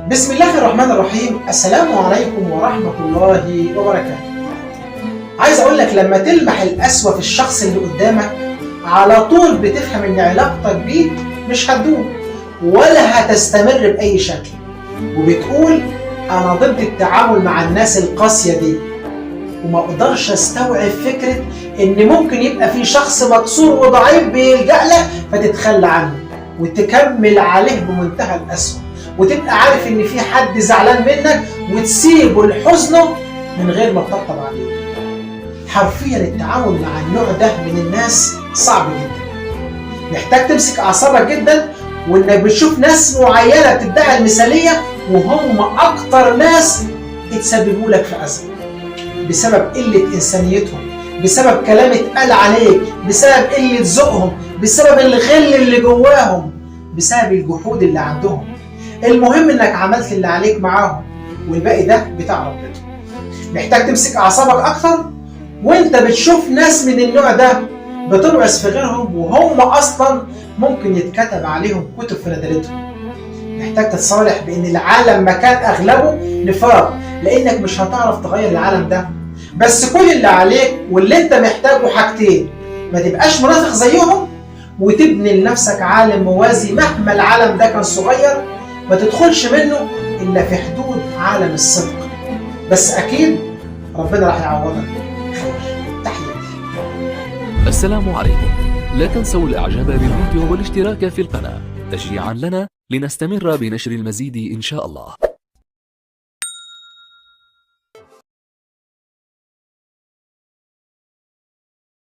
بسم الله الرحمن الرحيم. السلام عليكم ورحمة الله وبركاته. عايز اقول لك لما تلمح القسوة في الشخص اللي قدامك على طول بتفهم ان علاقتك بيه مش هتدوم ولا هتستمر بأي شكل، وبتقول انا ضد التعامل مع الناس القاسية دي، وما اقدرش استوعب فكرة ان ممكن يبقى في شخص مكسور وضعيف بيلجأ لك فتتخلى عنه وتكمل عليه بمنتهى القسوة، وتبقى عارف ان في حد زعلان منك وتسيبه لحزنه من غير ما تطبطب عليه. حرفيا التعامل مع النوع ده من الناس صعب جدا، محتاج تمسك اعصابك جدا، وانك بتشوف ناس معينه بتدعي المثاليه وهم اكتر ناس اتسببوا لك في ازمه بسبب قله انسانيتهم، بسبب كلام اتقال عليك، بسبب قله ذوقهم، بسبب الغل اللي جواهم، بسبب الجحود اللي عندهم. المهم انك عملت اللي عليك معاهم والباقي ده بتاع ربنا. محتاج تمسك اعصابك اكتر وانت بتشوف ناس من النوع ده بتبعث في غيرهم وهم اصلا ممكن يتكتب عليهم كتب في ندالتهم. محتاج تتصالح بان العالم مكان اغلبه نفاق، لانك مش هتعرف تغير العالم ده، بس كل اللي عليك واللي انت محتاجه حاجتين: ما تبقاش منافق زيهم، وتبني لنفسك عالم موازي مهما العالم ده كان صغير ما تدخلش منه الا في حدود عالم الصدق. بس اكيد ربنا راح يعوضك خير. تحياتي. السلام عليكم. لا تنسوا الاعجاب بالفيديو والاشتراك في القناة تشجيعا لنا لنستمر بنشر المزيد ان شاء الله.